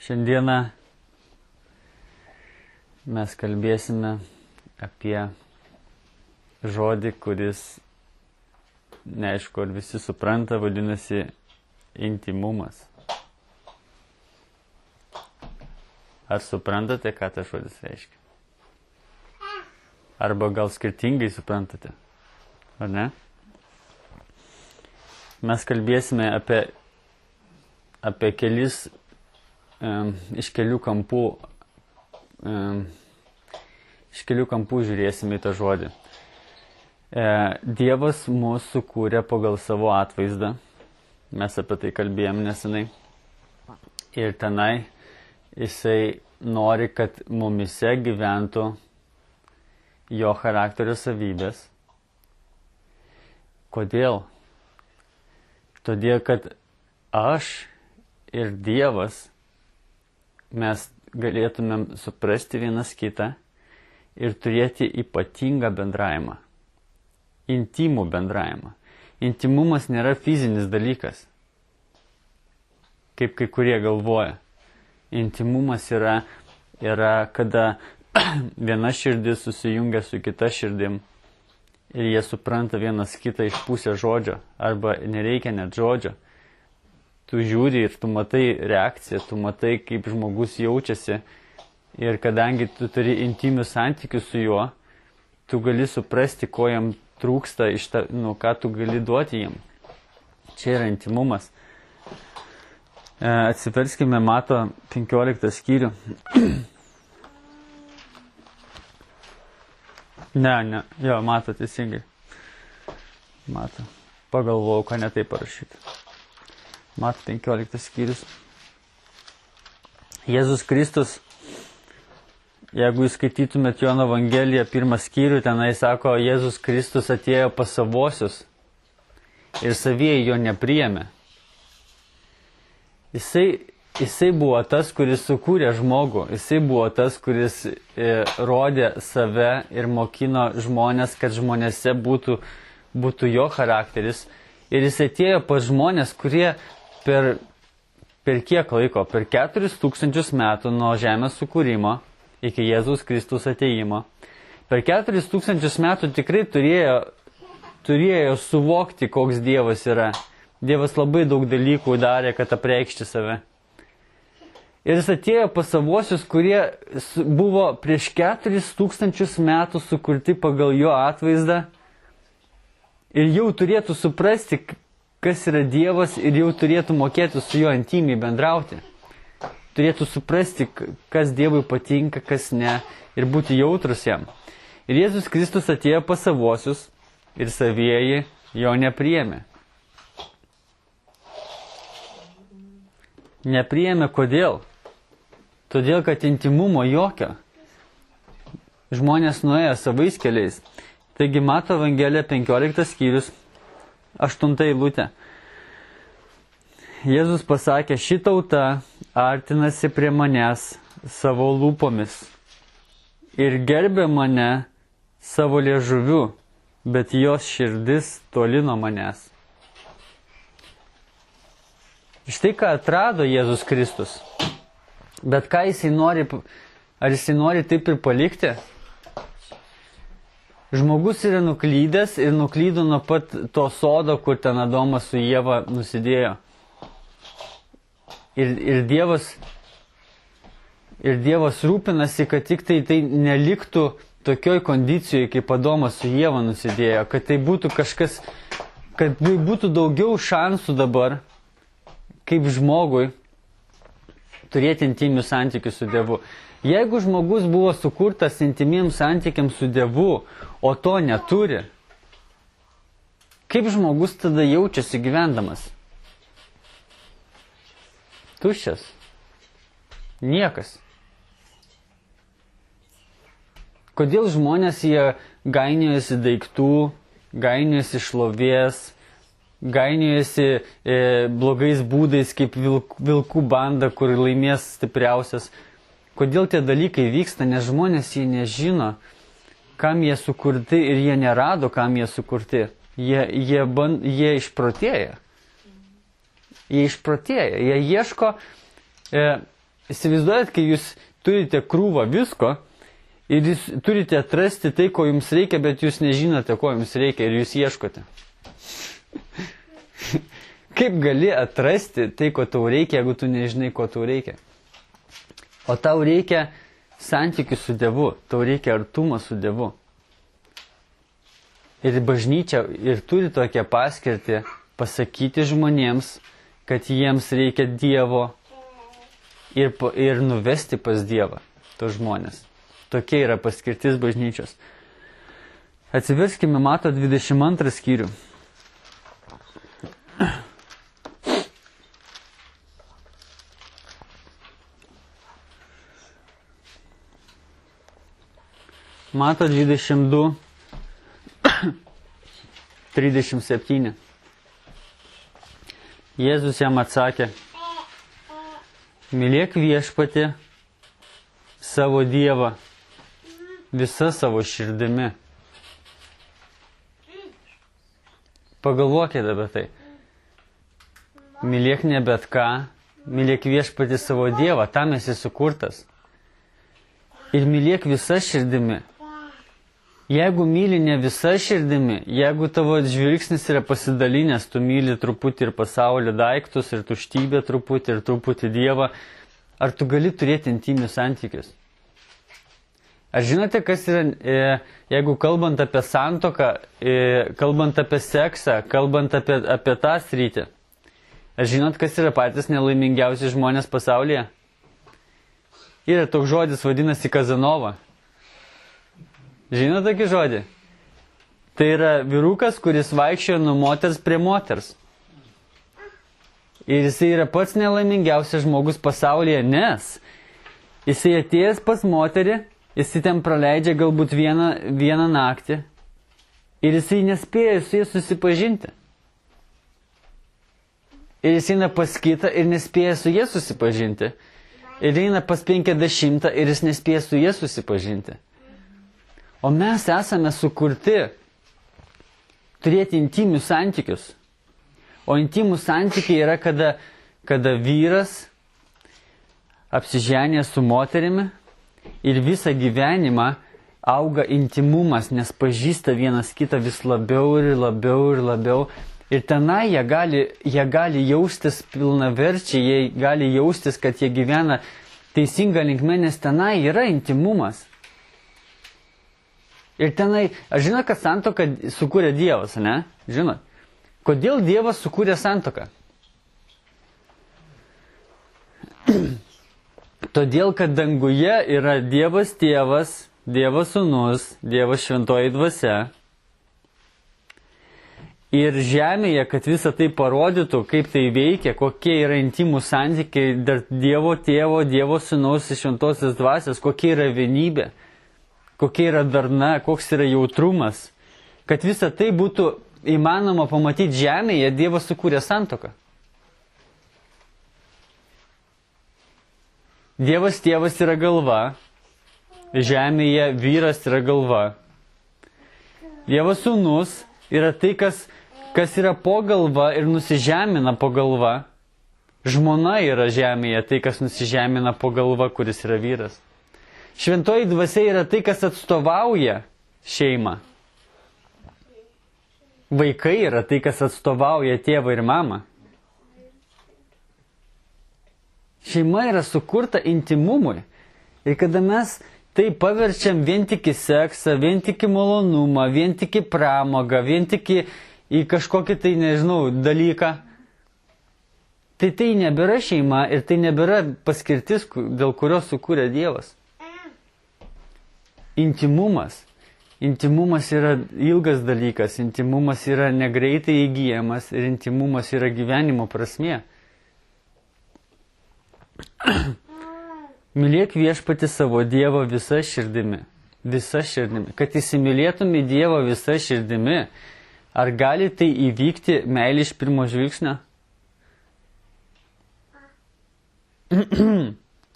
Šiandieną mes kalbėsime apie žodį, kuris, neaišku, ar visi supranta, vadinasi intimumas. Ar suprantate, ką tas žodis reiškia? Arba gal skirtingai suprantate, ar ne? Mes kalbėsime apie kelis iš kelių kampų žiūrėsime į tą žodį. Dievas mus sukūrė pagal savo atvaizdą. Mes apie tai kalbėjom nesenai. Ir tenai jisai nori, kad mumise gyventų jo charakterio savybės. Kodėl? Todėl, kad aš ir Dievas mes galėtumėm suprasti vienas kitą ir turėti ypatingą bendravimą. Intimų bendravimą. Intimumas nėra fizinis dalykas, kaip kai kurie galvoja. Intimumas yra kada viena širdis susijungia su kita širdim ir jie supranta vienas kitą iš pusės žodžio, arba nereikia net žodžio. Tu žiūri ir tu matai reakciją, tu matai, kaip žmogus jaučiasi. Ir kadangi tu turi intimius santykius su juo, tu gali suprasti, ko jam trūksta, ką tu gali duoti jam. Čia yra intimumas. Atsiverskime Mato 15 skyrių. Mato teisingai. Mato. Pagalvojau, ką netai parašyti. Mato 15 skyrius. Jėzus Kristus, jeigu jūs skaitytumėt Jono Evangeliją 1 skyrių, tenai sako, Jėzus Kristus atėjo pas savosius ir savieji jo nepriėmė. Jisai buvo tas, kuris sukūrė žmogų. Jisai buvo tas, kuris rodė save ir mokino žmonės, kad žmonėse būtų jo charakteris. Ir jis atėjo pas žmonės, kurie per kiek laiko? Per 4000 metų nuo žemės sukūrimo iki Jėzaus Kristaus ateimo. Per 4000 metų tikrai turėjo suvokti, koks Dievas yra. Dievas labai daug dalykų darė, kad apreikšti save. Ir jis atėjo pas savosius, kurie buvo prieš 4000 metų sukurti pagal jo atvaizdą. Ir jau turėtų suprasti, kas yra Dievas, ir jau turėtų mokėti su juo intimiai bendrauti. Turėtų suprasti, kas Dievui patinka, kas ne, ir būti jautrus jam. Ir Jėzus Kristus atėjo pas savosius ir savieji jo nepriėmė. Nepriėmė kodėl? Todėl, kad intimumo jokio. Žmonės nuėjo savais keliais. Taigi Mato Evangelija 15 skyrius, 8 eilutė. Jėzus pasakė, ši tauta artinasi prie manęs savo lūpomis ir gerbė mane savo liežuviu, bet jos širdis toli nuo manęs. Štai ką atrado Jėzus Kristus. Bet ką jisai nori, ar jisai nori taip ir palikti? Žmogus yra nuklydęs ir nuklydo nuo pat to sodo, kur ten Adomas su Ieva nusidėjo. Ir Dievas rūpinasi, kad tik tai neliktų tokioj kondicijoje, kaip Adomas su Ieva nusidėjo, kad tai būtų kažkas, kad būtų daugiau šansų dabar, kaip žmogui, turėti intimius santykius su Dievu. Jeigu žmogus buvo sukurtas intimiems santykiams su Dievu, o to neturi, kaip žmogus tada jaučiasi gyvendamas? Tuščias. Niekas. Kodėl žmonės jie gainiojasi daiktų, gainiojasi šlovės, gainiojasi blogais būdais, kaip vilkų banda, kur laimės stipriausias. Kodėl tie dalykai vyksta? Nes žmonės jie nežino, kam jie sukurti, ir jie nerado, kam jie sukurti. Jie išprotėja. Jie ieško įsivaizduojat, kai jūs turite krūvą visko ir jūs turite atrasti tai, ko jums reikia, bet jūs nežinote, ko jums reikia ir jūs ieškote. Kaip gali atrasti tai, ko tau reikia, jeigu tu nežinai, ko tau reikia? O tau reikia santykių su Dievu, tau reikia artumo su Dievu. Ir bažnyčia ir turi tokią paskirtį pasakyti žmonėms, kad jiems reikia Dievo ir nuvesti pas Dievą tos žmonės. Tokia yra paskirtis bažnyčios. Atsiverskime Mato 22 skyrių. Mato 22, 37. Jėzus jam atsakė, mylėk viešpatį savo Dievą visa savo širdimi. Pagalvokite apie tai. Mylėk ne bet ką, mylėk viešpatį savo Dievą, tam esi sukurtas. Ir mylėk visa širdimi. Jeigu myli ne visa širdimi, jeigu tavo žvilgsnis yra pasidalinęs, tu myli truputį ir pasaulio daiktus, ir tuštybę truputį, ir truputį Dievą, ar tu gali turėti intimius santykius? Ar žinote, kas yra, jeigu kalbant apie santuoką, kalbant apie seksą, kalbant apie tą sritį, ar žinot, kas yra patys nelaimingiausi žmonės pasaulyje? Yra toks žodis, vadinasi Kazanova. Žinote tokį žodį? Tai yra vyrukas, kuris vaikščiojo nuo moters prie moters. Ir jisai yra pats nelaimingiausias žmogus pasaulyje, nes jisai atėjęs pas moterį, jisai ten praleidžia galbūt vieną naktį ir jisai nespėja su jais susipažinti. Ir jis eina pas kitą ir nespėja su jais susipažinti. Ir eina pas 50 ir jis nespėja su jais susipažinti. O mes esame sukurti turėti intimius santykius. O intimus santykiai yra, kada vyras apsiženė su moterimi ir visą gyvenimą auga intimumas, nes pažįsta vienas kitą vis labiau ir labiau ir labiau. Ir tenai jie gali jaustis pilnaverčiai, jie gali jaustis, kad jie gyvena teisinga linkme, nes tenai yra intimumas. Ir tenai, aš žinau, kad santuoką sukūrė Dievas, ne? Žinot. Kodėl Dievas sukūrė santuoką? Todėl, kad danguje yra Dievas Tėvas, Dievas Sūnus, Dievas Šventoji Dvasia. Ir žemėje, kad visą tai parodytų, kaip tai veikia, kokie yra intimų santykiai dar Dievo Tėvo, Dievo Sūnaus ir Šventosios Dvasios, kokia yra vienybė, kokia yra darna, koks yra jautrumas. Kad visą tai būtų įmanoma pamatyti žemėje, Dievas sukūrė santuoką. Dievas Tėvas yra galva, žemėje vyras yra galva. Dievas Sūnus yra tai, kas yra po galva ir nusižemina po galva. Žmona yra žemėje tai, kas nusižemina po galva, kuris yra vyras. Šventoji Dvasia yra tai, kas atstovauja šeimą. Vaikai yra tai, kas atstovauja tėvą ir mamą. Šeima yra sukurta intimumui. Ir kada mes tai paverčiam vien tik į seksą, vien tik į malonumą, vien tik į pramogą, vien tik į kažkokį tai, nežinau, dalyką, tai nebėra šeima ir tai nebėra paskirtis, dėl kurios sukūrė Dievas. Intimumas. Intimumas yra ilgas dalykas, intimumas yra negreitai įgyjamas ir intimumas yra gyvenimo prasmė. Mylėk viešpatį savo Dievą visa širdimi. Visa širdimi. Kad įsimylėtum į Dievą visa širdimi, ar gali tai įvykti meilė iš pirmo žvilgsnio?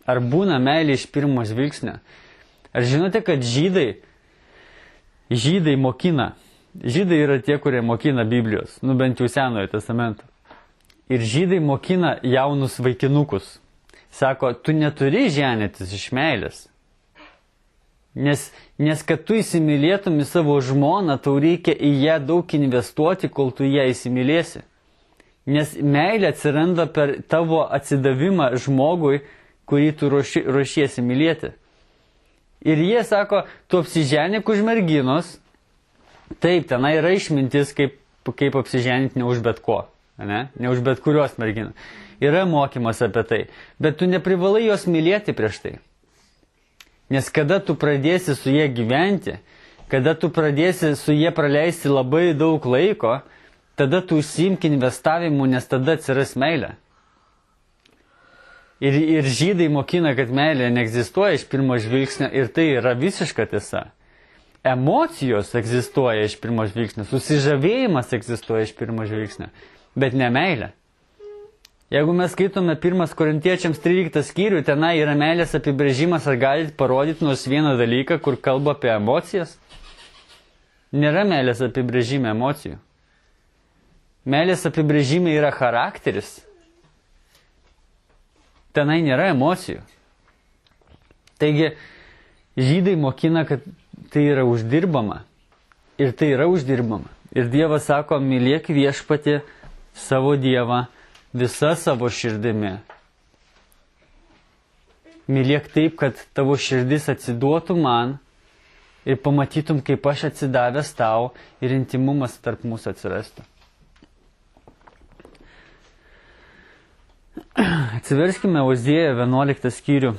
Ar būna meilė iš pirmo žvilgsnio? Ar žinote, kad žydai mokina? Žydai yra tie, kurie mokina Biblijos, bent jau Senojo testamento. Ir žydai mokina jaunus vaikinukus. Sako, tu neturi ženytis iš meilės. Nes kad tu įsimylėtum į savo žmoną, tau reikia į ją daug investuoti, kol tu ją įsimylėsi. Nes meilė atsiranda per tavo atsidavimą žmogui, kurį tu ruošiesi mylėti. Ir jie sako, tu apsiženyk už merginos. Taip, tenai yra išmintis, kaip apsiženyti ne už bet ko. Ne už bet kurios merginos. Yra mokymas apie tai. Bet tu neprivalai jos mylėti prieš tai. Nes kada tu pradėsi su jie gyventi, kada tu pradėsi su jie praleisti labai daug laiko, tada tu užsiimk investavimu, nes tada atsiras meilė. Ir žydai mokina, kad meilė neegzistuoja iš pirmo žvilgsnio ir tai yra visiška tiesa. Emocijos egzistuoja iš pirmo žvilgsnio, susižavėjimas egzistuoja iš pirmo žvilgsnio, bet ne meilė. Jeigu mes skaitome 1 Korintiečiams 13 skyrių, tenai yra meilės apibrėžimas, ar galite parodyti nors vieną dalyką, kur kalba apie emocijas? Nėra meilės apibrėžime emocijų. Meilės apibrėžime yra charakteris. Tenai nėra emocijų. Taigi, žydai mokina, kad tai yra uždirbama. Ir tai yra uždirbama. Ir Dievas sako, mylėk viešpatį savo Dievą visa savo širdimi. Mylėk taip, kad tavo širdis atsiduotų man ir pamatytum, kaip aš atsidavęs tau ir intimumas tarp mūsų atsirastų. Atsiverskime Ozėjo 11 skyrių.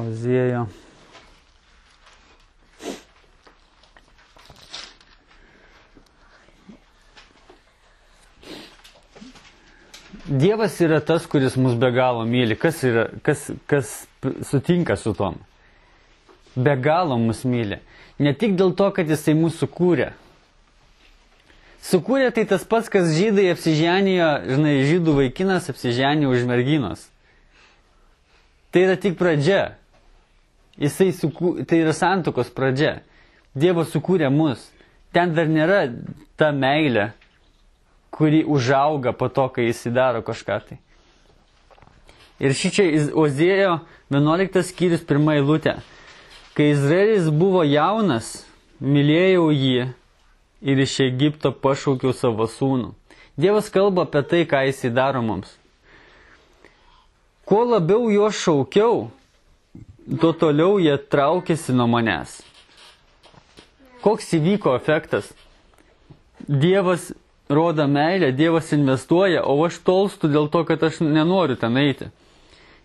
Ozėjo. Dievas yra tas, kuris mus be galo myli. Kas sutinka su tom? Be galo mus myli. Ne tik dėl to, kad jisai mūsų sukūrė. Sukūrė tai tas pats, kas žydai apsiženijo, žydų vaikinas apsiženijo už merginos. Tai yra tik pradžia. Tai yra santuokos pradžia. Dievas sukūrė mus. Ten dar nėra ta meilė, kuri užauga po to, kai jis įdaro kažką tai. Ir šičia Ozėjo 11 skyrius 1 eilutė. Kai Izraelis buvo jaunas, mylėjau jį ir iš Egipto pašaukiau savo sūnų. Dievas kalba apie tai, ką jis įdaro mums. Kuo labiau jo šaukiau, tuo toliau jie traukėsi nuo manęs. Koks įvyko efektas? Dievas rodo meilę, Dievas investuoja, o aš tolstu dėl to, kad aš nenoriu ten eiti.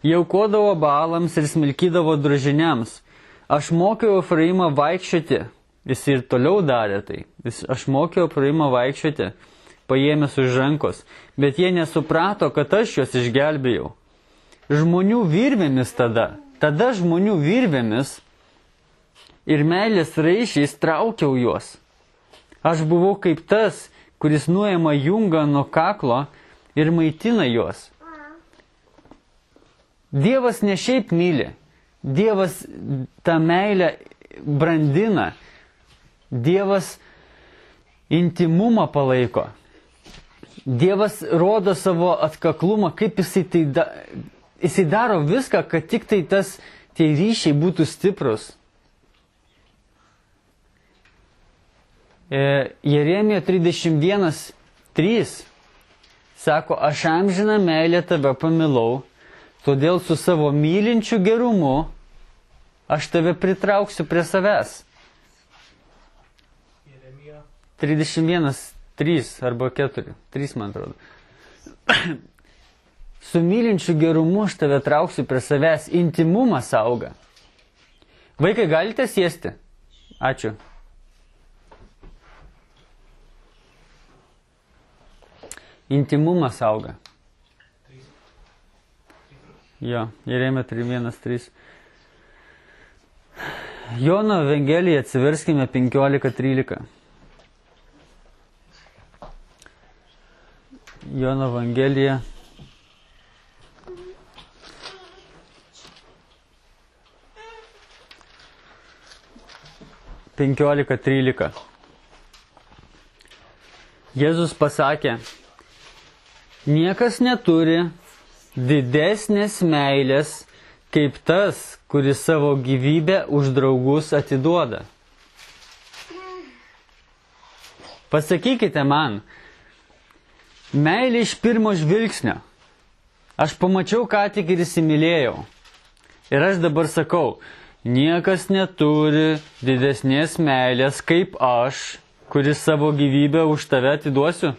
Jie aukodavo Baalams ir smilkydavo drožiniams. Aš mokiau Efraimą vaikščioti. Jis ir toliau darė tai. Aš mokiau Efraimą vaikščioti, paėmęs už rankos. Bet jie nesuprato, kad aš juos išgelbėjau. Žmonių virvėmis tada žmonių virvėmis ir meilės raiščiais traukiau juos. Aš buvau kaip tas, kuris nuėma jungą nuo kaklo ir maitina juos. Dievas ne šiaip myli. Dievas tą meilę brandina. Dievas intimumą palaiko. Dievas rodo savo atkaklumą, kaip jisai daro viską, kad tik tai tie ryšiai būtų stiprus. Jeremijo 31:3 sako, aš amžiną meilę tave pamilau, todėl su savo mylinčiu gerumu aš tave pritrauksiu prie savęs. 31:3 arba 4, 3 man atrodo. Su mylinčiu gerumu aš tave trauksiu prie savęs, intimumas auga. Vaikai, galite sėsti? Ačiū. Intimumas auga. Jo, Jeremijo 31:3. Jono Evangeliją atsiverskime 15:13. Jono Evangelija. Jėzus pasakė, Niekas neturi didesnės meilės, kaip tas, kuris savo gyvybę už draugus atiduoda. Pasakykite man, meilė iš pirmo žvilgsnio. Aš pamačiau ką tik ir įsimylėjau. Ir aš dabar sakau, niekas neturi didesnės meilės kaip aš, kuris savo gyvybę už tave atiduosiu.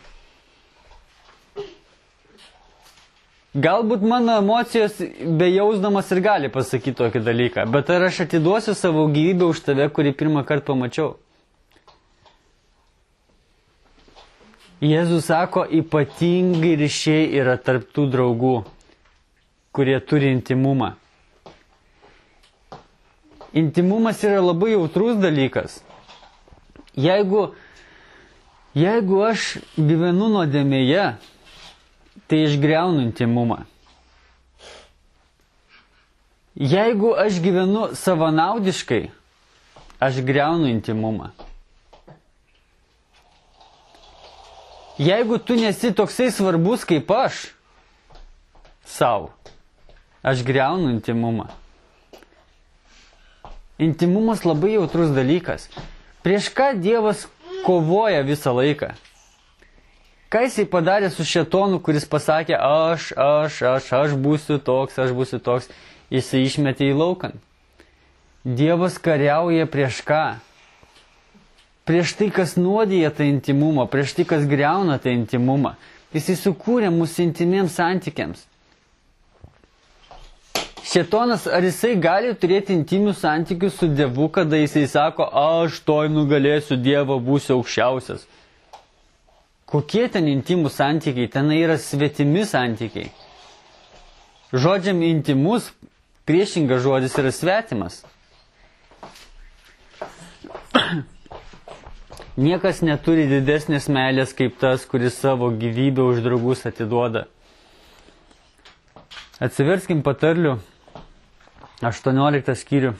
Galbūt mano emocijos bejausdamas ir gali pasakyti tokį dalyką, bet ar aš atiduosiu savo gyvybę už tave, kurį pirmą kartą pamačiau? Jėzus sako, ypatingai ryšiai yra tarp tų draugų, kurie turi intimumą. Intimumas yra labai jautrus dalykas. Jeigu aš gyvenu nuodėmėje, tai išgriaunu intimumą. Jeigu aš gyvenu savanaudiškai, aš griaunu intimumą. Jeigu tu nesi toksai svarbus kaip aš, sau, aš griaunu intimumą. Intimumas labai jautrus dalykas. Prieš ką Dievas kovoja visą laiką? Ką jisai padarė su šėtonu, kuris pasakė, aš būsiu toks, jisai išmetė į lauką. Dievas kariauja prieš ką? Prieš tai, kas nuodija tą intimumą, prieš tai, kas griauna tą intimumą. Jisai sukūrė mūsų intimiems santykiams. Šėtonas, ar jisai gali turėti intimius santykius su Dievu, kada jisai sako, aš toj nugalėsiu Dievą, būsiu aukščiausias? Kokie ten intimų santykiai? Ten yra svetimi santykiai. Žodžiam intimus, priešingas žodis yra svetimas. Niekas neturi didesnės meilės kaip tas, kuris savo gyvybę už draugus atiduoda. Atsiverskim Patarlių 18 skyrių.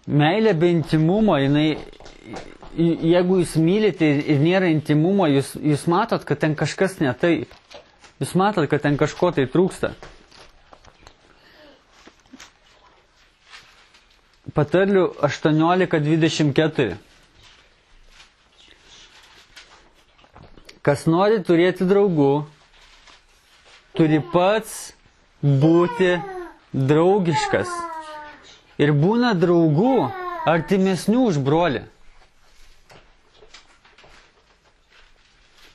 Meilė be intimumo, jeigu jūs mylite ir nėra intimumo, jūs matot, kad ten kažkas ne taip. Jūs matot, kad ten kažko tai trūksta. Patarlių 18:24. Kas nori turėti draugų, turi pats būti draugiškas. Ir būna draugų artimesnių už brolį.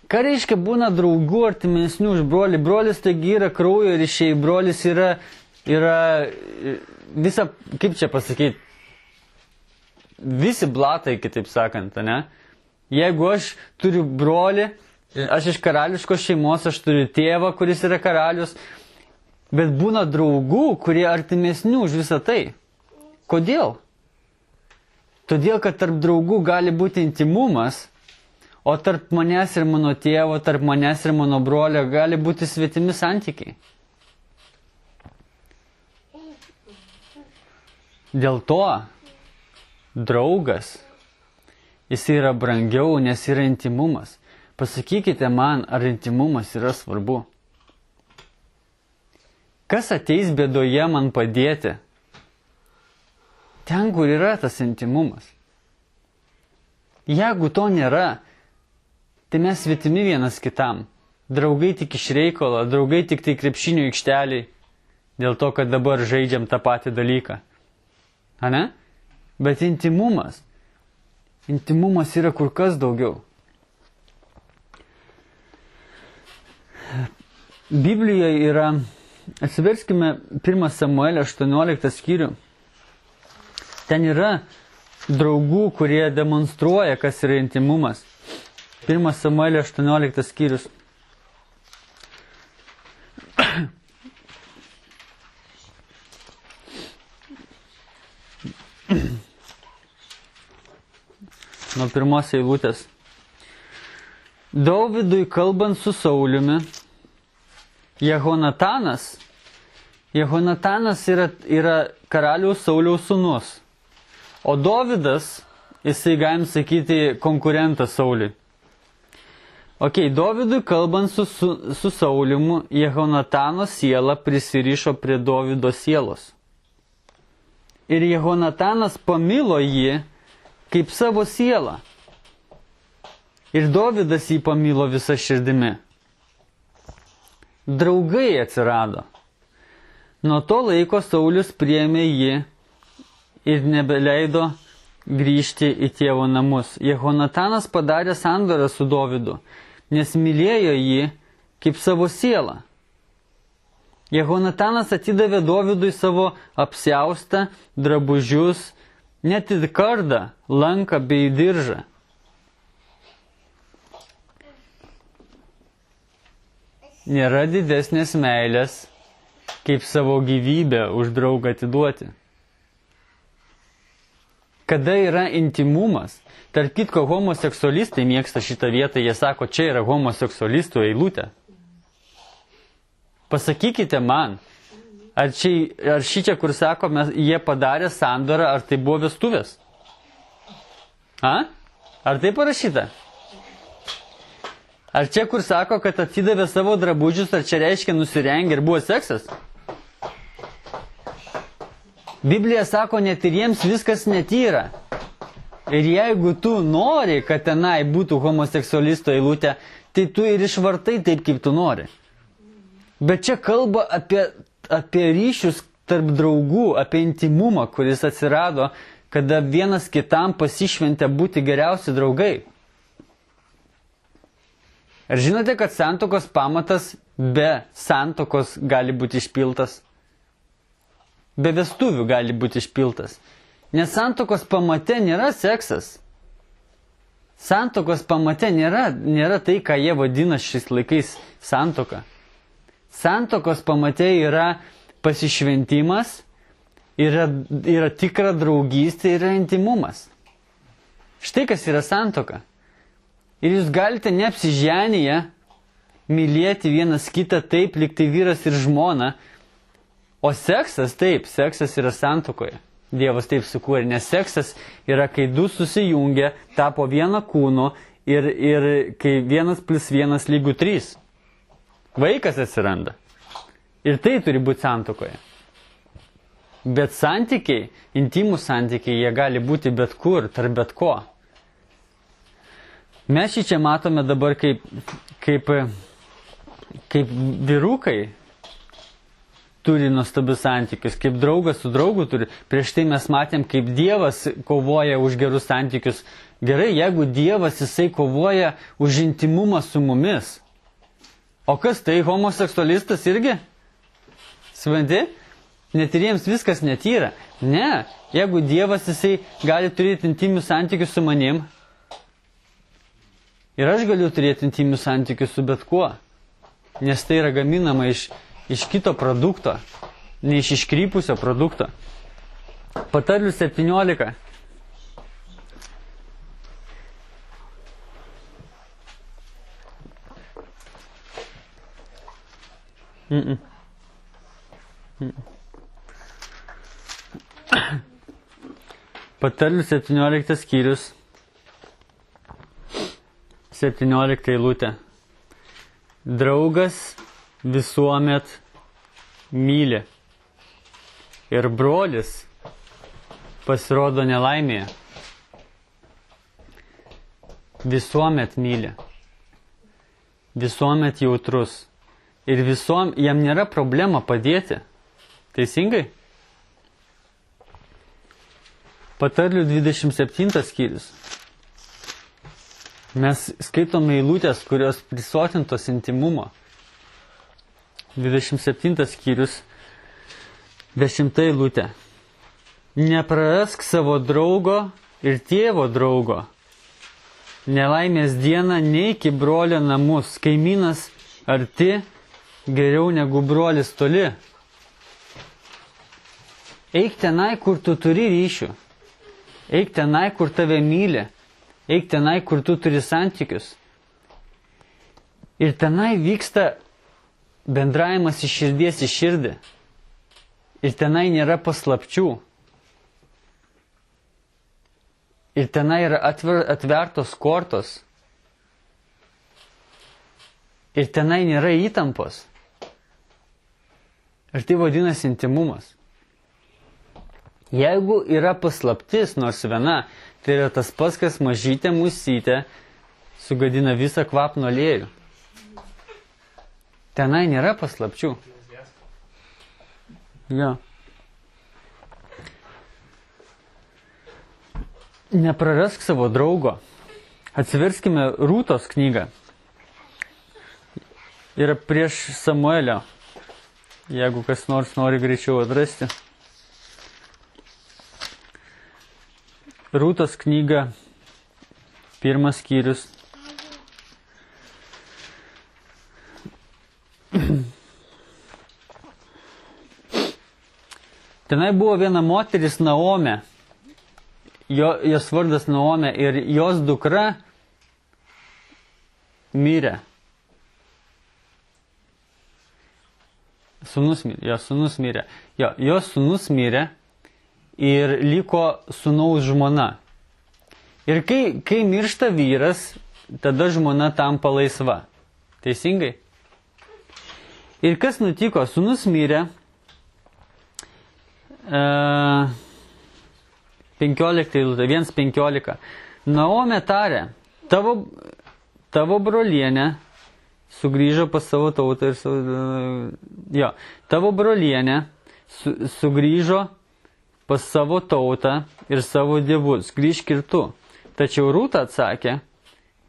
Ką reiškia būna draugų artimesnių už brolį? Brolis taigi yra kraujo ryšiai, brolis yra visa, kaip čia pasakyti, visi blatai, kitaip sakant, ne? Jeigu aš turiu brolį, aš iš karališkos šeimos, aš turiu tėvą, kuris yra karalius, bet būna draugų, kurie artimesnių už visą tai. Kodėl? Todėl, kad tarp draugų gali būti intimumas, o tarp manęs ir mano tėvo, tarp manęs ir mano brolio gali būti svetimi santykiai. Dėl to draugas, jis yra brangiau, nes yra intimumas. Pasakykite man, ar intimumas yra svarbu. Kas ateis bėdoje man padėti? Ten, kur yra tas intimumas. Jeigu to nėra, tai mes svetimi vienas kitam. Draugai tik iš reikalo, draugai tik tai krepšinio aikšteliai, dėl to, kad dabar žaidžiam tą patį dalyką. Ane? Bet intimumas yra kur kas daugiau. Biblijoje yra, atsiverskime 1 Samuelio 18 skyrių. Ten yra draugų, kurie demonstruoja, kas yra intimumas. 1 Samuelio 18 skyrius. Nuo pirmos eilutės. Dovydui kalbant su Sauliumi, Jehonatanas yra karaliaus Sauliaus sūnus. O Dovydas jisai, galim sakyti, konkurentas Sauliui. Dovydui kalbant su Saulimu, Jehonatano siela prisirišo prie Dovydo sielos. Ir Jehonatanas pamilo jį kaip savo sielą. Ir Dovydas jį pamilo visą širdimi. Draugai atsirado. Nuo to laiko Saulius priėmė jį ir nebeleido grįžti į tėvo namus. Jehonatanas padarė sandorą su Dovydu, nes mylėjo jį kaip savo sielą. Jehonatanas atidavė Dovydui savo apsiaustą, drabužius, net ir kardą, lanką bei diržą. Nėra didesnės meilės, kaip savo gyvybę už draugą atiduoti. Kada yra intimumas, tarp kitko homoseksualistai mėgsta šitą vietą, jie sako, čia yra homoseksualistų eilutė. Pasakykite man, ar šičia, kur sako, jie padarė sandorą, ar tai buvo vestuvės? Ar tai parašyta? Ar čia, kur sako, kad atidavė savo drabužius, ar čia reiškia nusirengė ir buvo seksas? Biblija sako, net ir jiems viskas netyra. Ir jeigu tu nori, kad tenai būtų homoseksualisto eilutė, tai tu ir išvartai taip, kaip tu nori. Bet čia kalba apie ryšius tarp draugų, apie intimumą, kuris atsirado, kada vienas kitam pasišventė būti geriausi draugai. Ar žinote, kad santuokos pamatas be santuokos gali būti išpiltas? Be vestuvių gali būti išpiltas. Nes santuokos pamate nėra seksas. Santuokos pamate nėra tai, ką jie vadina šiais laikais santuoka. Santuokos pamate yra pasišventimas, yra tikra draugystė, yra intimumas. Štai kas yra santuoka. Ir jūs galite neapsiženyje mylėti vienas kitą taip, lyg tai vyras ir žmona. O seksas, taip, seksas yra santuokoje. Dievas taip sukūrė, nes seksas yra, kai du susijungia, tapo vieną kūnu ir kai 1+1 = 3. Vaikas atsiranda. Ir tai turi būti santuokoje. Bet santykiai, intimus santykiai, jie gali būti bet kur, tarp bet ko. Mes čia matome dabar kaip vyrukai turi nuostabius santykius, kaip draugas su draugu turi. Prieš tai mes matėm, kaip Dievas kovoja už gerus santykius. Gerai, jeigu Dievas jisai kovoja už intimumą su mumis. O kas tai, homoseksualistas irgi? Supranti? Net ir jiems viskas netyra. Ne, jeigu Dievas jisai gali turėti intimius santykius su manim, ir aš galiu turėti intimius santykius su bet kuo. Nes tai yra gaminama iš kito produkto, ne iš iškrypusio produkto. Patarlių 17. Patarlių 17 skyrius. 17 eilutė. Draugas visuomet myli ir brolis pasirodo nelaimėje. Visuomet myli. Visuomet jautrus. Ir jam nėra problema padėti. Teisingai? Patarlių 27 skyrius. Mes skaitome eilutės, kurios prisotintos intimumo. 27 skyrius, 10 eilutė. Neprarask savo draugo ir tėvo draugo. Nelaimės dieną neik į brolio namus. Kaimynas arti geriau negu brolis toli. Eik tenai, kur tu turi ryšių. Eik tenai, kur tave myli. Eik tenai, kur tu turi santykius. Ir tenai vyksta bendravimas iš širdies į širdį. Ir tenai nėra paslapčių. Ir tenai yra atvertos kortos. Ir tenai nėra įtampos. Ir tai vadinasi intimumas. Jeigu yra paslaptis nors viena, tai yra tas pats, kas mažytė musytė sugadina visą kvapno aliejų. Tenai nėra paslapčių. Jo. Neprarask savo draugo. Atsiverskime Rūtos knygą. Yra prieš Samuelio. Jeigu kas nors nori greičiau atrasti. Rūtos knyga, 1 skyrius. Tenai buvo viena moteris Naomė. Jos vardas Naomė ir jos dukra mirė. Sūnus mirė. Jos sūnus mirė ir liko sūnaus žmona. Ir kai miršta vyras, tada žmona tampa laisva. Teisingai? Ir kas nutiko? Sūnus mirė. 15 eilutė, 1:15. Naomė tarė, tavo brolienė sugrįžo pas savo tautą ir tavo brolienė sugrįžo pas savo tautą ir savo dievus, grįžk ir tu. Tačiau Rūta atsakė,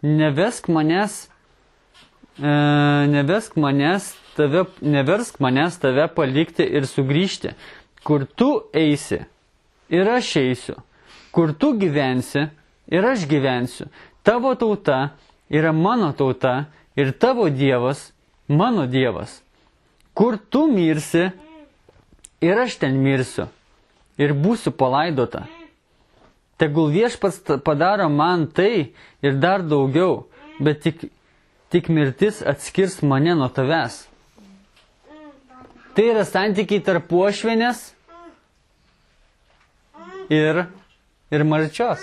neversk manęs tave palikti ir sugrįžti. Kur tu eisi, ir aš eisiu. Kur tu gyvensi, ir aš gyvensiu. Tavo tauta yra mano tauta, ir tavo dievas mano dievas. Kur tu mirsi, ir aš ten mirsiu, ir būsiu palaidota. Tegul Viešpats padaro man tai ir dar daugiau, bet tik mirtis atskirs mane nuo tavęs. Tai yra santykiai tarp uošvienės ir marčios.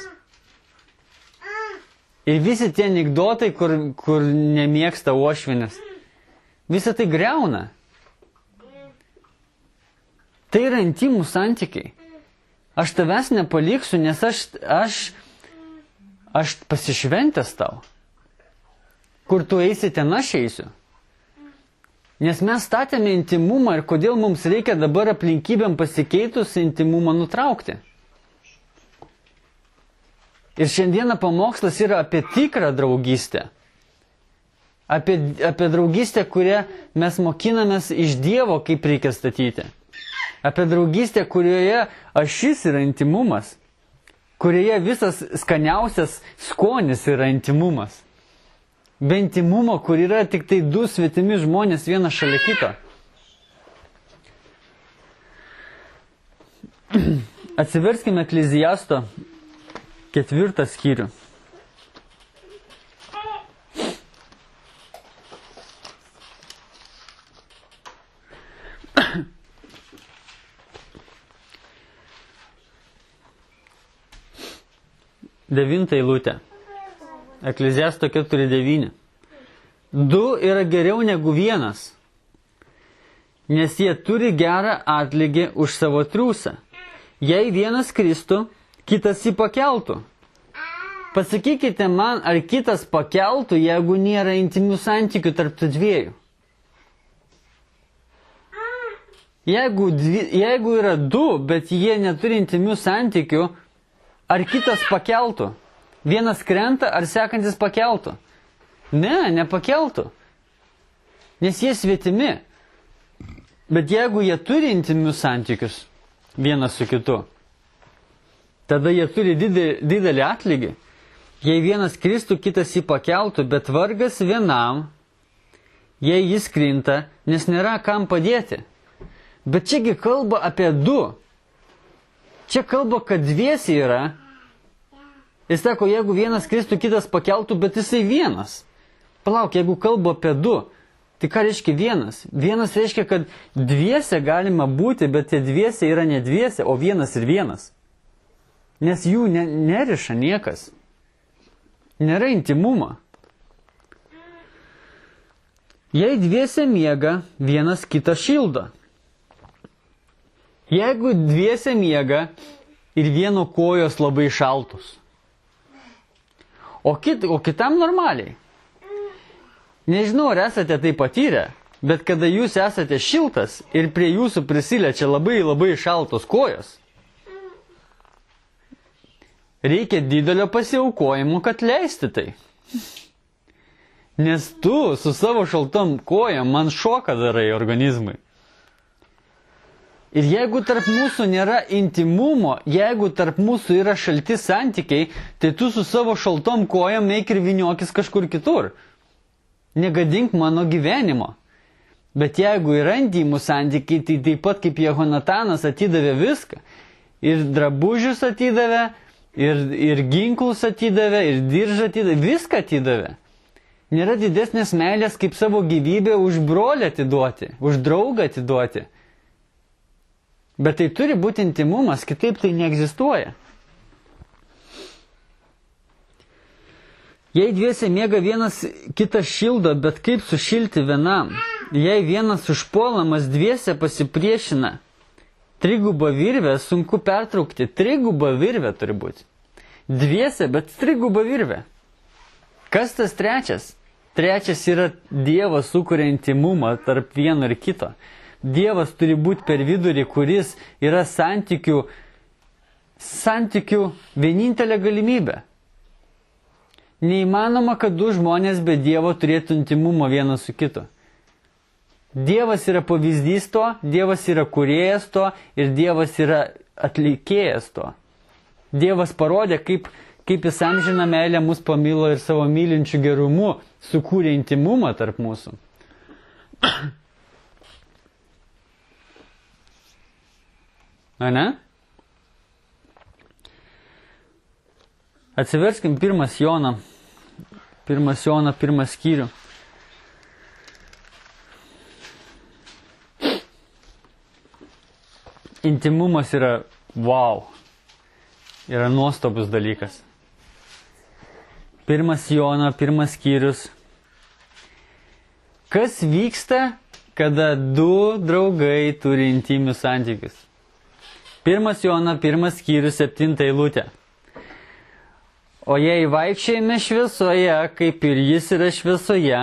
Ir visi tie anekdotai, kur nemėgsta uošvienės, visą tai griauna. Tai yra intimų santykiai. Aš tavęs nepaliksiu, nes aš pasišventęs tau. Kur tu eisi, ten aš eisiu. Nes mes statėme intimumą ir kodėl mums reikia dabar aplinkybėm pasikeitus intimumą nutraukti. Ir šiandieną pamokslas yra apie tikrą draugystę. Apie draugystę, kurią mes mokinamės iš Dievo, kaip reikia statyti. Apie draugystę, kurioje ašis yra intimumas. Kurioje visas skaniausias skonis yra intimumas. Be intimumo, kur yra tik tai du svetimi žmonės vienas šalia kito. Atsiverskime Ekleziasto 4 skyrių. Devintą eilutę. Ekleziasto 4:9. 2 yra geriau negu 1, nes jie turi gerą atlygį už savo triūsą. Jei vienas kristų, kitas jį pakeltų. Pasakykite man, ar kitas pakeltų, jeigu nėra intimių santykių tarp tų dviejų. Jeigu yra 2, bet jie neturi intimių santykių, ar kitas pakeltų? Vienas krenta, ar sekantis pakeltų? Ne, nepakeltų. Nes jie svetimi. Bet jeigu jie turi intimius santykius vienas su kitu, tada jie turi didelį atlygį. Jei vienas kristų, kitas jį pakeltų, bet vargas vienam, jei jis krinta, nes nėra kam padėti. Bet čiagi kalba apie 2. Čia kalba, kad dviesi yra. Jis sako, jeigu vienas kristų, kitas pakeltų, bet jisai vienas. Palauk, jeigu kalba apie 2, tai ką reiškia vienas? Vienas reiškia, kad dviese galima būti, bet tie dviese yra ne dviese, o vienas ir vienas. nes jų neriša niekas. Nėra intimumo. Jei dviese miega, vienas kitą šildo. Jeigu dviese miega ir vieno kojos labai šaltus, o kitam normaliai. Nežinau, ar esate tai patyrę, bet kada jūs esate šiltas ir prie jūsų prisiliečia labai labai šaltos kojos, reikia didelio pasiaukojimo, kad leisti tai. Nes tu su savo šaltom kojom man šoką darai organizmui. Ir jeigu tarp mūsų nėra intimumo, jeigu tarp mūsų yra šalti santykiai, tai tu su savo šaltom kojom eik ir vyniokis kažkur kitur. Negadink mano gyvenimo. Bet jeigu yra intimų santykiai, tai taip pat kaip Jehonatanas atidavė viską. Ir drabužius atidavė, ir ginklus atidavė, ir diržą atidavė, viską atidavė. Nėra didesnės meilės kaip savo gyvybę už brolį atiduoti, už draugą atiduoti. Bet tai turi būti intimumas, kitaip tai neegzistuoja. Jei dviese miega, vienas kitą šildo, bet kaip sušilti vienam? Jei vienas užpuolamas, dviese pasipriešina. Trigubą virvę sunku pertraukti. Trigubą virvę turi būti. Dviese, bet trigubą virvę. Kas tas trečias? Trečias yra Dievas sukuria intimumą tarp vieno ir kito. Dievas turi būti per vidurį, kuris yra santykių vienintelė galimybė. Neįmanoma, kad du žmonės be Dievo turėtų intimumo vienas su kitu. Dievas yra pavyzdys to, Dievas yra kūrėjas to ir Dievas yra atlikėjas to. Dievas parodė, kaip jis amžiną meilę mus pamilo ir savo mylinčių gerumu sukūrė intimumą tarp mūsų. Ane? Atsiverskim 1 Joną. 1 Joną, 1 skyrių. Intimumas yra wow. Yra nuostabus dalykas. 1 Jono, 1 skyrius. Kas vyksta, kada du draugai turi intimius santykius? 1 Jono, 1 skyrius, 7 eilutė. O jei vaikščiojame šviesoje, kaip ir jis yra šviesoje,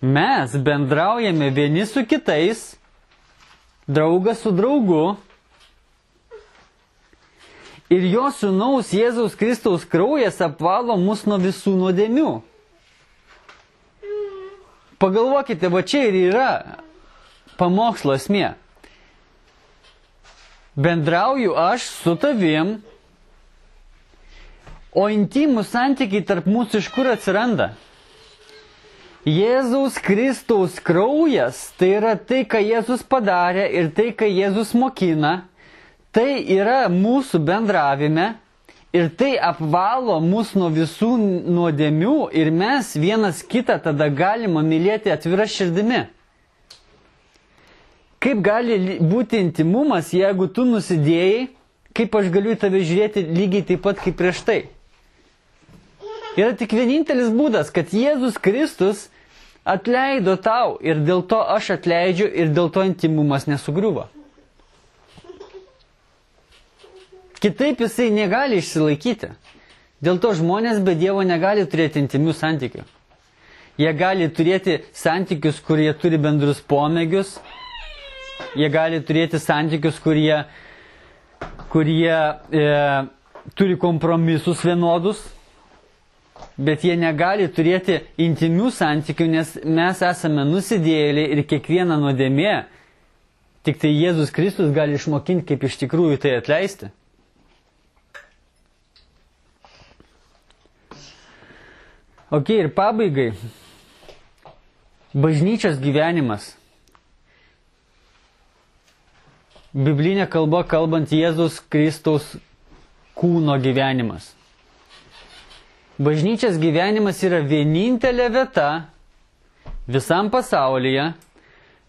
mes bendraujame vieni su kitais, draugas su draugu, ir jo sūnaus Jėzaus Kristaus kraujas apvalo mus nuo visų nuodėmių. Pagalvokite, va čia ir yra pamokslo esmė. Bendrauju aš su tavim, o intimų santykiai tarp mūsų iš kur atsiranda? Jėzaus Kristaus kraujas, tai yra tai, ką Jėzus padarė ir tai, ką Jėzus mokina, tai yra mūsų bendravime ir tai apvalo mus nuo visų nuodėmių ir mes vienas kitą tada galima mylėti atvira širdimi. Kaip gali būti intimumas, jeigu tu nusidėjai, kaip aš galiu į tave žiūrėti lygiai taip pat kaip prieš tai? Yra tik vienintelis būdas, kad Jėzus Kristus atleido tau ir dėl to aš atleidžiu ir dėl to intimumas nesugriuvo. Kitaip jisai negali išsilaikyti. Dėl to žmonės be Dievo negali turėti intimių santykių. Jie gali turėti santykius, kurie turi bendrus pomėgius. Jie gali turėti santykius, kurie turi kompromisus vienodus. Bet jie negali turėti intimių santykių, nes mes esame nusidėjėliai ir kiekvieną nuodėmė tik tai Jėzus Kristus gali išmokinti, kaip iš tikrųjų tai atleisti. Ok, ir pabaigai. Bažnyčios gyvenimas. Biblinė kalba kalbant Jėzus Kristaus kūno gyvenimas. Bažnyčios gyvenimas yra vienintelė vieta visam pasaulyje,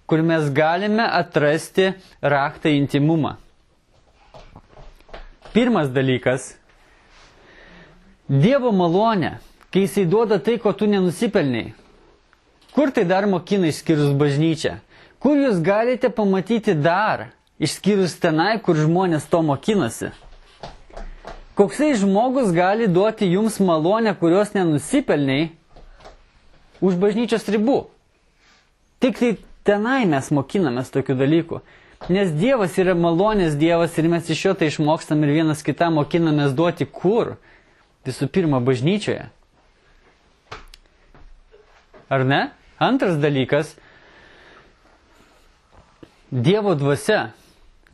kur mes galime atrasti raktą intimumą. Pirmas dalykas. Dievo malonė, kai jisai duoda tai, ko tu nenusipelniai. Kur tai dar mokina išskyrus bažnyčią? Kur jūs galite pamatyti dar, išskyrus tenai, kur žmonės to mokinasi? Koksai žmogus gali duoti jums malonę, kurios nenusipelniai, už bažnyčios ribų? Tik tai tenai mes mokinamės tokių dalykų. Nes Dievas yra malonės Dievas ir mes iš jo tai išmokstam ir vienas kitam mokinamės duoti kur? Visų pirma, bažnyčioje. Ar ne? Antras dalykas. Dievo dvasia.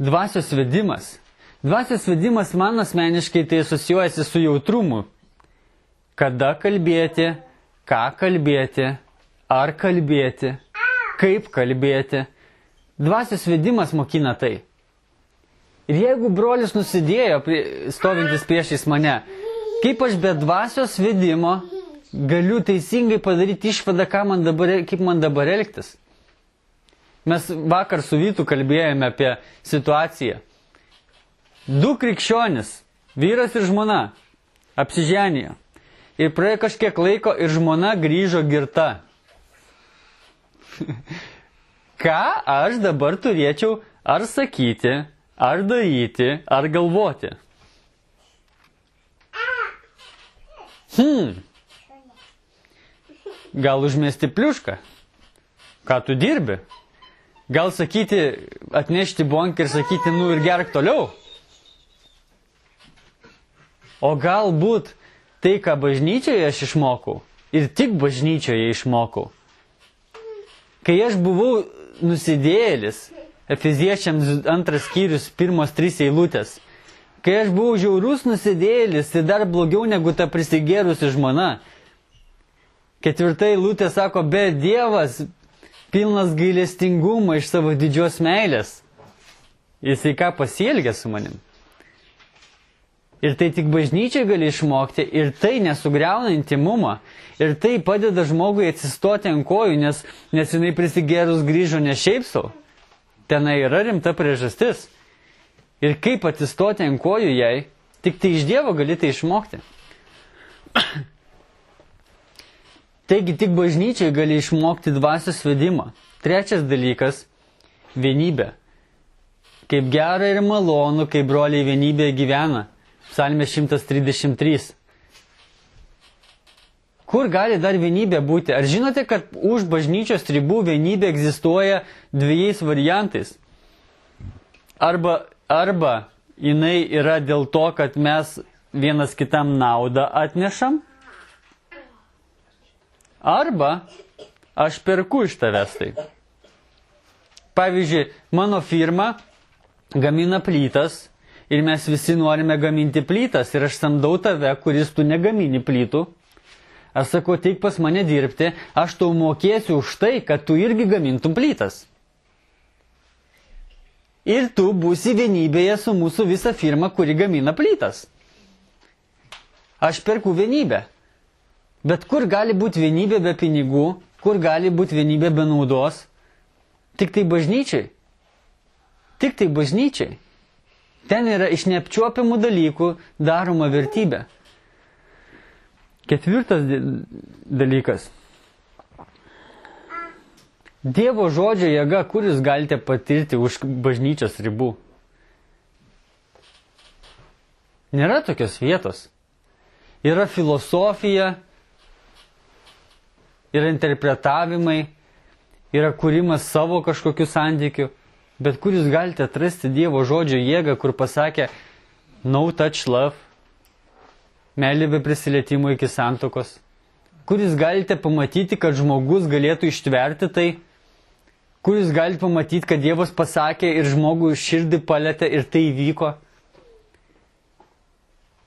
Dvasios vedimas. Dvasios vedimas man asmeniškai tai asocijuojasi su jautrumu. Kada kalbėti, ką kalbėti, ar kalbėti, kaip kalbėti. Dvasios vedimas mokina tai. Ir jeigu brolis nusidėjo, stovintis priešais mane, kaip aš be dvasios vedimo galiu teisingai padaryti išvadą, kaip man dabar elgtis. Mes vakar su Vytu kalbėjome apie situaciją. 2 krikščionis, vyras ir žmona, apsiženijo. Ir praėjo kažkiek laiko ir žmona grįžo girta. Ką aš dabar turėčiau ar sakyti, ar daryti, ar galvoti? Gal užmesti pliušką? Ką tu dirbi? Gal sakyti, atnešti bonkę ir sakyti, nu ir gerk toliau? O galbūt tai, ką bažnyčioje aš išmokau, ir tik bažnyčioje išmokau. Kai aš buvau nusidėjėlis, Efeziečiams 2 skyrius, 1-3 eilutės, kai aš buvau žiaurus nusidėjėlis ir dar blogiau negu ta prisigėrusi žmona, 4 eilutė sako, bet Dievas pilnas gailestingumo iš savo didžios meilės. Jisai ką pasielgė su manim. Ir tai tik bažnyčiai gali išmokti, ir tai nesugriauna intimumą, ir tai padeda žmogui atsistoti ant kojų, nes jinai prisigėrus grįžo ne šiaip sau. Tenai yra rimta priežastis. Ir kaip atsistoti ant kojų jai, tik tai iš Dievo gali tai išmokti. Taigi tik bažnyčiai gali išmokti dvasios vedimą. Trečias dalykas – vienybė. Kaip gera ir malonu, kai broliai vienybėje gyvena. Psalmė 133. Kur gali dar vienybė būti? Ar žinote, kad už bažnyčios ribų vienybė egzistuoja 2 variantais? Arba jinai yra dėl to, kad mes vienas kitam naudą atnešam, arba aš perku iš tavęs tai. Pavyzdžiui, mano firma gamina plytas ir mes visi norime gaminti plytas ir aš samdau tave, kuris tu negamini plytų. Aš sakau, teik pas mane dirbti, aš tau mokėsiu už tai, kad tu irgi gamintum plytas. Ir tu būsi vienybėje su mūsų visa firma, kuri gamina plytas. Aš perku vienybę. Bet kur gali būti vienybė be pinigų, kur gali būti vienybė be naudos? Tik tai bažnyčiai. Tik tai bažnyčiai. Ten yra iš neapčiuopiamų dalykų daroma vertybė. 4 dalykas. Dievo žodžio jėga, kur jūs galite patirti už bažnyčios ribų? Nėra tokios vietos. Yra filosofija, yra interpretavimai, yra kūrimas savo kažkokių santykių, bet kur jūs galite atrasti Dievo žodžio jėgą, kur pasakė no touch love, meilė be prisilietimo iki santuokos. Kur jūs galite pamatyti, kad žmogus galėtų ištverti tai, kur jūs galite pamatyti, kad Dievas pasakė ir žmogų širdį palėtė ir tai įvyko.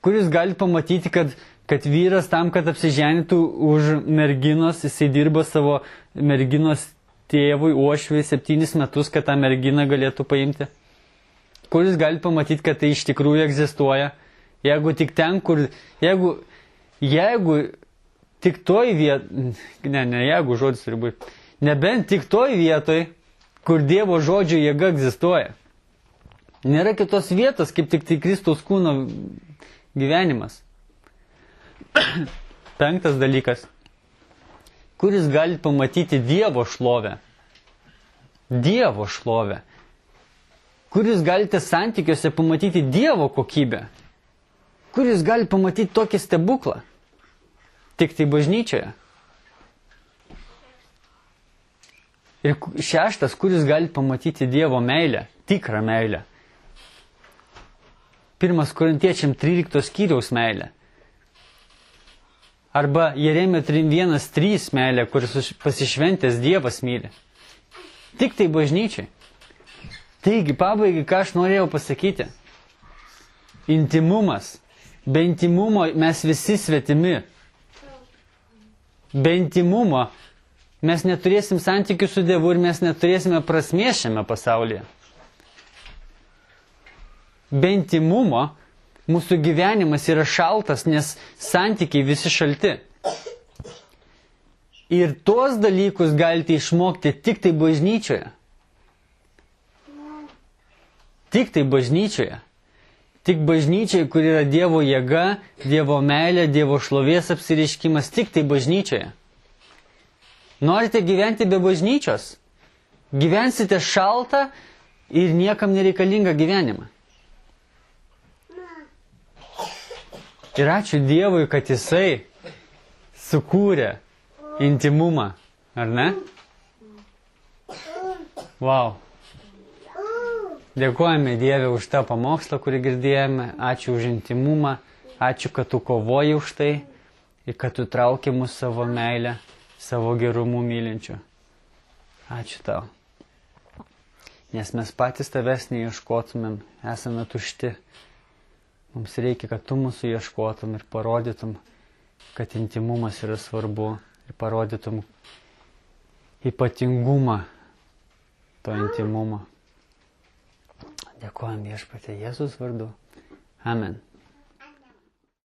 Kur jūs galite pamatyti, kad vyras tam, kad apsiženytų už merginos, jisai dirba savo merginos tėvui uošviai 7 metus, kad tą merginą galėtų paimti. Kur jūs galite pamatyti, kad tai iš tikrųjų egzistuoja. Jeigu tik ten, kur, jeigu tik toj vietoj, jeigu žodis turi būti, nebent tik toj vietoj, kur Dievo žodžio jėga egzistuoja. Nėra kitos vietos, kaip tik tai Kristaus kūno gyvenimas. 5 dalykas. Kur jūs galite pamatyti Dievo šlovę? Dievo šlovę. Kur jūs galite santykiuose pamatyti Dievo kokybę? Kur jūs galite pamatyti tokį stebuklą? Tik tai bažnyčioje. Ir 6, kur jūs galite pamatyti Dievo meilę, tikrą meilę. 1 Korintiečiam 13 skyriaus meilę. Arba Jeremio 1:3 meilė, kuris pasišventęs Dievas myli. Tik tai bažnyčiai. Taigi, pabaigai, ką aš norėjau pasakyti. Intimumas. Be intimumo mes visi svetimi. Be intimumo mes neturėsim santykių su Dievu ir mes neturėsime prasmės šiame pasaulyje. Be intimumo mūsų gyvenimas yra šaltas, nes santykiai visi šalti. Ir tuos dalykus galite išmokti tik tai bažnyčioje. Tik tai bažnyčioje. Tik bažnyčioje, kur yra Dievo jėga, Dievo meilė, Dievo šlovės apsireiškimas, tik tai bažnyčioje. Norite gyventi be bažnyčios? Gyvensite šaltą ir niekam nereikalingą gyvenimą. Ir ačiū Dievui, kad Jisai sukūrė intimumą, ar ne? Wow. Dėkojame Dieve už tą pamokslą, kurį girdėjome. Ačiū už intimumą. Ačiū, kad tu kovoji už tai ir kad tu trauki mus savo meilę, savo gerumų mylinčių. Ačiū tau. Nes mes patys tavęs neieškotumėm, esame tušti. Mums reikia, kad tu mūsų ieškotum ir parodytum, kad intimumas yra svarbu ir parodytum ypatingumą to intimumo. Dėkojam Viešpatie Jėzus vardu. Amen.